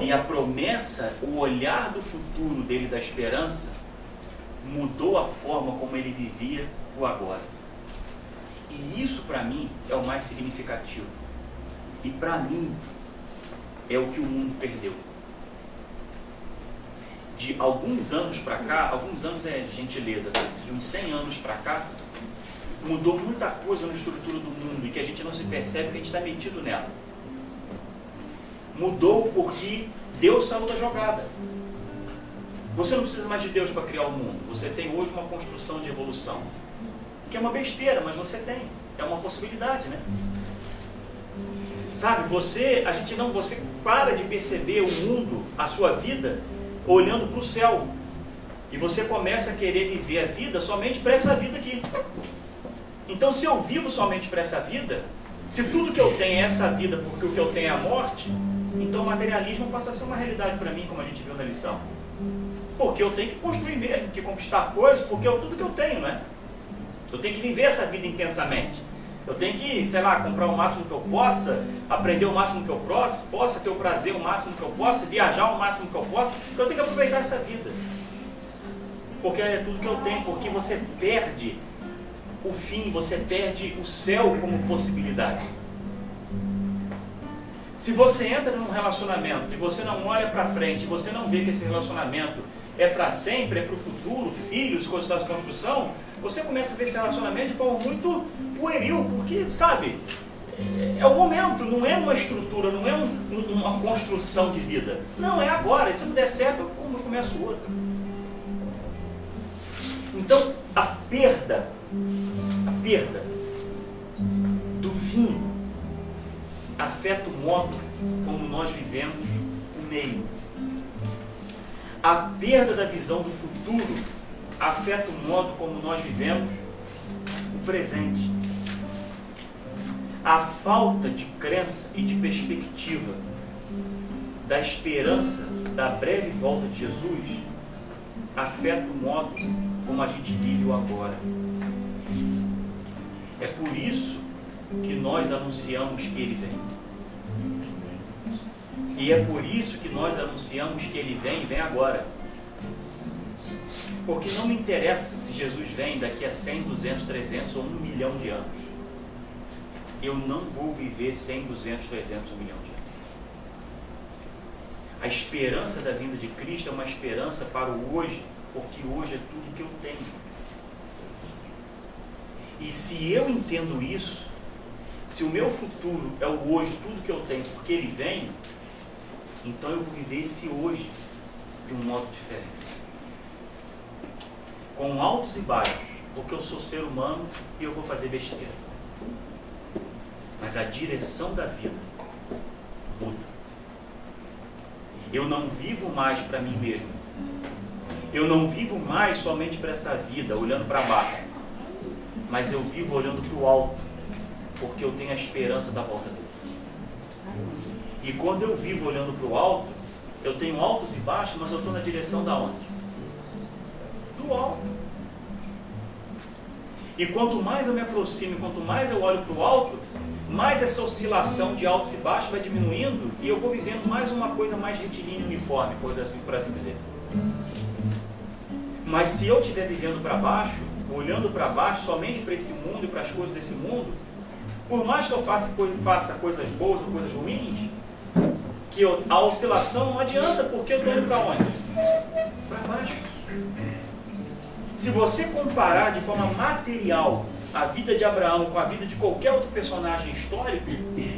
S3: E a promessa, o olhar do futuro dele, da esperança, mudou a forma como ele vivia o agora. E isso para mim é o mais significativo. E para mim é o que o mundo perdeu. De alguns anos para cá, alguns anos é gentileza, de uns 100 anos para cá, mudou muita coisa na estrutura do mundo e que a gente não se percebe que a gente está metido nela. Mudou porque Deus saiu da jogada. Você não precisa mais de Deus para criar o mundo. Você tem hoje uma construção de evolução. Que é uma besteira, mas você tem. É uma possibilidade, né? Sabe, você para de perceber o mundo, a sua vida, olhando para o céu. E você começa a querer viver a vida somente para essa vida aqui. Então, se eu vivo somente para essa vida, se tudo que eu tenho é essa vida, porque o que eu tenho é a morte, então o materialismo passa a ser uma realidade para mim, como a gente viu na lição. Porque eu tenho que construir mesmo, que conquistar coisas, porque é tudo que eu tenho, né? Eu tenho que viver essa vida intensamente. Eu tenho que, sei lá, comprar o máximo que eu possa, aprender o máximo que eu possa, ter o prazer o máximo que eu possa, viajar o máximo que eu possa, porque eu tenho que aproveitar essa vida. Porque é tudo que eu tenho, porque você perde o fim, você perde o céu como possibilidade. Se você entra num relacionamento e você não olha para frente, você não vê que esse relacionamento é para sempre, é para o futuro, filhos, coisas da construção, você começa a ver esse relacionamento de forma muito pueril, porque, sabe, é o momento, não é uma estrutura, não é uma construção de vida. Não, é agora, e se não der certo, eu começo o outro. Então, a perda do vinho afeta o modo como nós vivemos o meio. A perda da visão do futuro afeta o modo como nós vivemos o presente. A falta de crença e de perspectiva da esperança da breve volta de Jesus afeta o modo como a gente vive o agora. É por isso que nós anunciamos que Ele vem. E é por isso que nós anunciamos que Ele vem e vem agora. Porque não me interessa se Jesus vem daqui a 100, 200, 300 ou 1 milhão de anos. Eu não vou viver 100, 200, 300 ou 1 milhão de anos. A esperança da vinda de Cristo é uma esperança para o hoje, porque hoje é tudo que eu tenho. E se eu entendo isso, se o meu futuro é o hoje, tudo que eu tenho, porque Ele vem, então eu vou viver esse hoje de um modo diferente. Com altos e baixos, porque eu sou ser humano e eu vou fazer besteira. Mas a direção da vida muda. Eu não vivo mais para mim mesmo. Eu não vivo mais somente para essa vida, olhando para baixo. Mas eu vivo olhando para o alto, porque eu tenho a esperança da volta dele. E quando eu vivo olhando para o alto, eu tenho altos e baixos, mas eu estou na direção da onde? Do alto. E quanto mais eu me aproximo, quanto mais eu olho para o alto, mais essa oscilação de altos e baixos vai diminuindo e eu vou vivendo mais uma coisa mais retilínea e uniforme, por assim dizer. Mas se eu estiver vivendo para baixo, olhando para baixo somente para esse mundo e para as coisas desse mundo, por mais que eu faça coisas boas ou coisas ruins, a oscilação não adianta, porque eu estou indo para onde? Para baixo. Se você comparar de forma material a vida de Abraão com a vida de qualquer outro personagem histórico,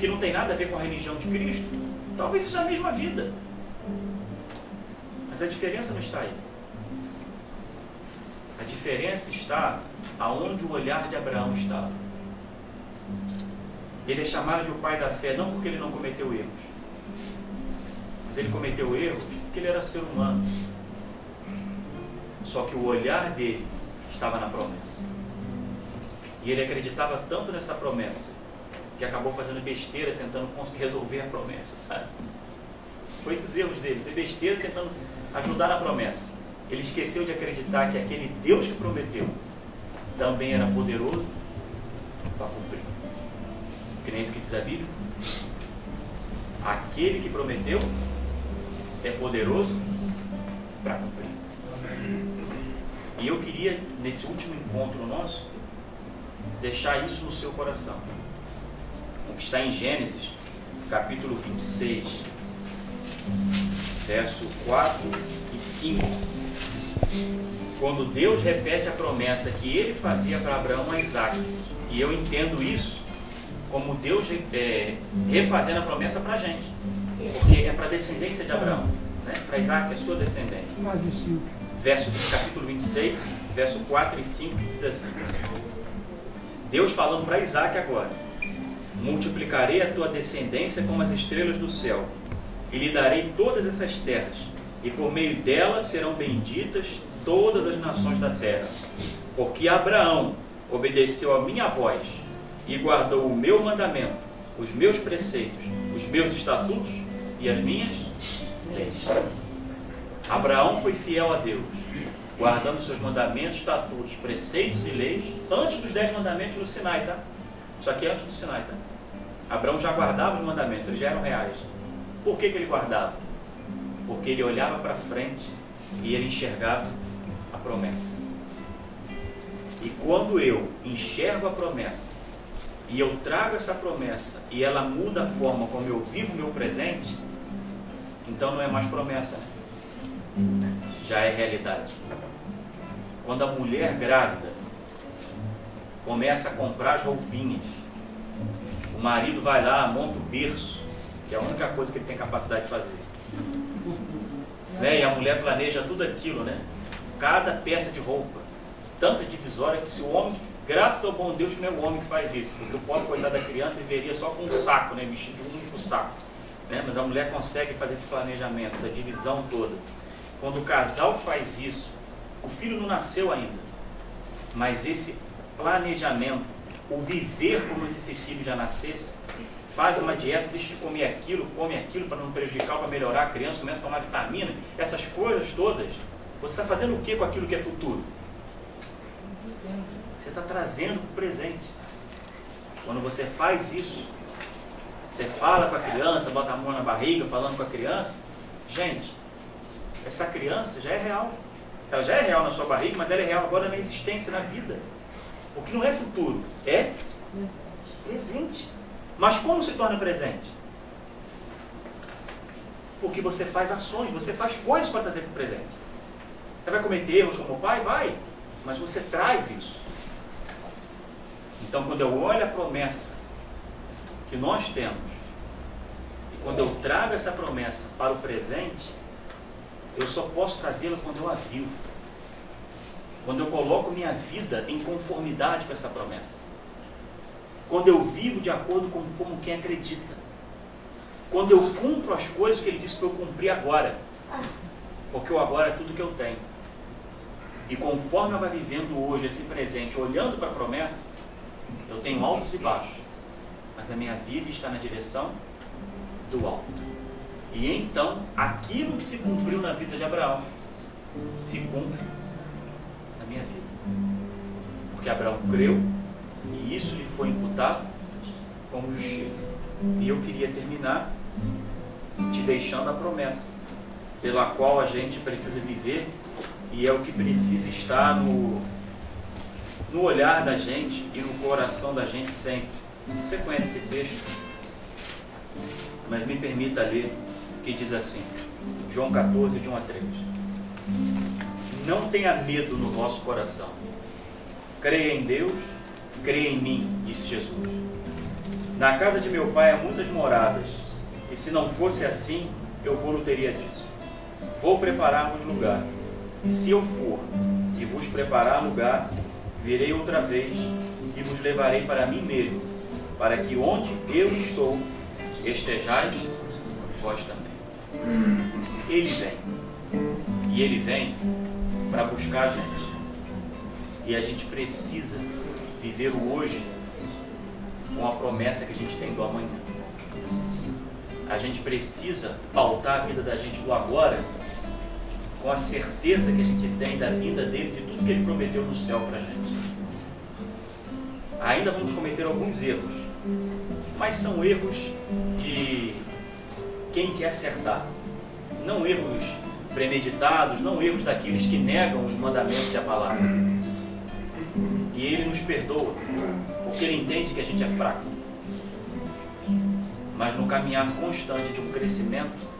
S3: que não tem nada a ver com a religião de Cristo, talvez seja a mesma vida. Mas a diferença não está aí. A diferença está aonde o olhar de Abraão estava. Ele é chamado de o pai da fé, não porque ele não cometeu erros, mas ele cometeu erros porque ele era ser humano. Só que o olhar dele estava na promessa. E ele acreditava tanto nessa promessa, que acabou fazendo besteira tentando resolver a promessa, sabe? Foi esses erros dele, foi besteira tentando ajudar na promessa. Ele esqueceu de acreditar que aquele Deus que prometeu também era poderoso para cumprir. Que nem isso que diz a Bíblia. Aquele que prometeu é poderoso para cumprir. E eu queria, nesse último encontro nosso, deixar isso no seu coração. O que está em Gênesis, capítulo 26, verso 4 e 5. Quando Deus repete a promessa que Ele fazia para Abraão a Isaac. E eu entendo isso como Deus refazendo a promessa para a gente. Porque é para a descendência de Abraão, né? Para Isaac é sua descendência. Verso capítulo 26, verso 4 e 5, que diz assim: Deus falando para Isaac agora: multiplicarei a tua descendência como as estrelas do céu, e lhe darei todas essas terras, e por meio delas serão benditas todas as nações da terra. Porque Abraão obedeceu a minha voz e guardou o meu mandamento, os meus preceitos, os meus estatutos e as minhas leis. Abraão foi fiel a Deus, guardando seus mandamentos, estatutos, preceitos e leis antes dos 10 mandamentos no Sinai, tá? Isso aqui é antes do Sinai, tá? Abraão já guardava os mandamentos, eles já eram reais. Por que ele guardava? Porque ele olhava para frente e ele enxergava a promessa. E quando eu enxergo a promessa e eu trago essa promessa e ela muda a forma como eu vivo o meu presente, então não é mais promessa, né? Já é realidade. Quando a mulher grávida começa a comprar as roupinhas, o marido vai lá, monta o berço, que é a única coisa que ele tem capacidade de fazer, né? E a mulher planeja tudo aquilo, né? Cada peça de roupa, tanta divisória, que se o homem, graças ao bom Deus, não é o homem que faz isso, porque o pobre coitado da criança viveria só com um saco, né? Vestido de um único saco, né? Mas a mulher consegue fazer esse planejamento, essa divisão toda. Quando o casal faz isso, o filho não nasceu ainda, mas esse planejamento, o viver como se esse filho já nascesse, faz uma dieta, deixa de comer aquilo, come aquilo para não prejudicar, para melhorar a criança, começa a tomar vitamina, essas coisas todas. Você está fazendo o que com aquilo que é futuro? Você está trazendo para o presente. Quando você faz isso, você fala com a criança, bota a mão na barriga, falando com a criança, gente, essa criança já é real. Ela já é real na sua barriga, mas ela é real agora na existência, na vida. Porque não é futuro, é presente. Mas como se torna presente? Porque você faz ações, você faz coisas para trazer para o presente. Você vai cometer erros como o pai? Vai. Mas você traz isso. Então, quando eu olho a promessa que nós temos, e quando eu trago essa promessa para o presente, eu só posso trazê-la quando eu a vivo. Quando eu coloco minha vida em conformidade com essa promessa. Quando eu vivo de acordo com como quem acredita. Quando eu cumpro as coisas que ele disse para eu cumprir agora. Porque o agora é tudo que eu tenho. E conforme eu vou vivendo hoje esse presente, olhando para a promessa, eu tenho altos e baixos. Mas a minha vida está na direção do alto. E então, aquilo que se cumpriu na vida de Abraão, se cumpre na minha vida. Porque Abraão creu, e isso lhe foi imputado como justiça. E eu queria terminar te deixando a promessa, pela qual a gente precisa viver, e é o que precisa estar no olhar da gente e no coração da gente sempre. Você conhece esse texto? Mas me permita ler, que diz assim, João 14, de 1 a 3. Não tenha medo no vosso coração. Creia em Deus, creia em mim, disse Jesus. Na casa de meu pai há muitas moradas, e se não fosse assim, eu vou-lhe teria dito. Vou preparar-vos lugar, e se eu for e vos preparar lugar, virei outra vez e vos levarei para mim mesmo, para que onde eu estou, estejais vós também. Ele vem. E ele vem para buscar a gente. E a gente precisa viver o hoje com a promessa que a gente tem do amanhã. A gente precisa pautar a vida da gente do agora com a certeza que a gente tem da vinda dele, de tudo que ele prometeu no céu para a gente. Ainda vamos cometer alguns erros, mas são erros de quem quer acertar. Não erros premeditados, não erros daqueles que negam os mandamentos e a palavra. E ele nos perdoa, porque ele entende que a gente é fraco. Mas no caminhar constante de um crescimento,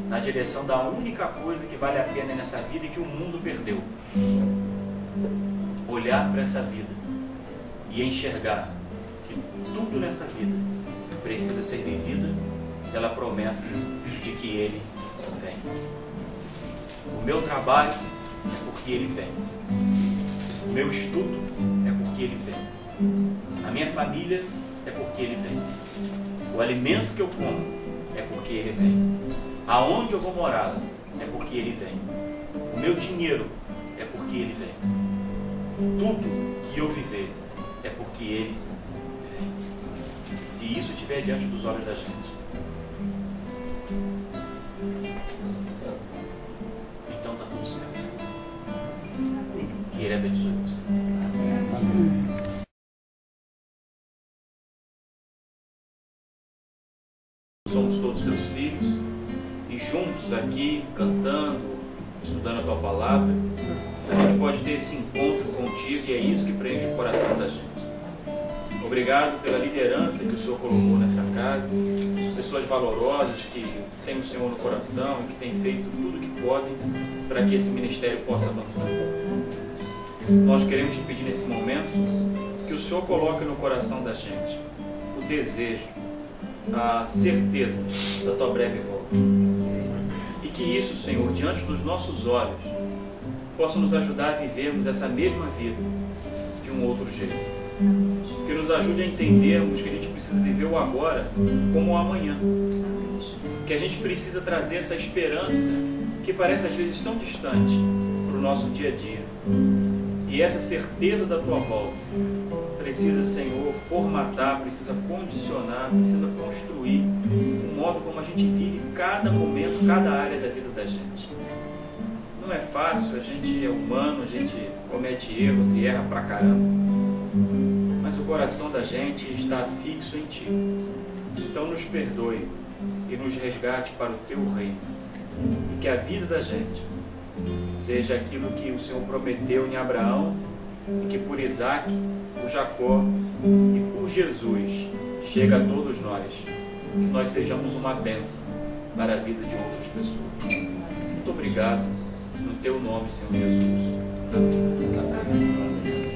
S3: na direção da única coisa que vale a pena nessa vida e que o mundo perdeu. Olhar para essa vida e enxergar que tudo nessa vida precisa ser vivido pela promessa de que Ele vem. O meu trabalho é porque Ele vem. O meu estudo é porque Ele vem. A minha família é porque Ele vem. O alimento que eu como é porque Ele vem. Aonde eu vou morar é porque Ele vem. O meu dinheiro é porque Ele vem. Tudo que eu viver é porque Ele vem. E se isso estiver diante dos olhos da gente, então está tudo certo. Que Ele abençoe você. Somos todos teus filhos e juntos aqui, cantando, estudando a tua palavra, a gente pode ter esse encontro contigo e é isso que preenche o coração da gente. Obrigado pela liderança que o Senhor colocou nessa casa, pessoas valorosas que têm o Senhor no coração e que têm feito tudo o que podem para que esse ministério possa avançar. Nós queremos te pedir nesse momento que o Senhor coloque no coração da gente o desejo, a certeza da tua breve volta. E que isso, Senhor, diante dos nossos olhos, possa nos ajudar a vivermos essa mesma vida de um outro jeito. Que nos ajude a entendermos que a gente precisa viver o agora como o amanhã. Que a gente precisa trazer essa esperança que parece às vezes tão distante para o nosso dia a dia. E essa certeza da tua volta precisa, Senhor, formatar, precisa condicionar, precisa construir o modo como a gente vive cada momento, cada área da vida da gente. Não é fácil, a gente é humano, a gente comete erros e erra pra caramba. Mas o coração da gente está fixo em Ti. Então nos perdoe e nos resgate para o Teu reino. E que a vida da gente seja aquilo que o Senhor prometeu em Abraão, e que por Isaac, por Jacó e por Jesus chega a todos nós. Que nós sejamos uma bênção para a vida de outras pessoas. Muito obrigado, no Teu nome, Senhor Jesus. Amém.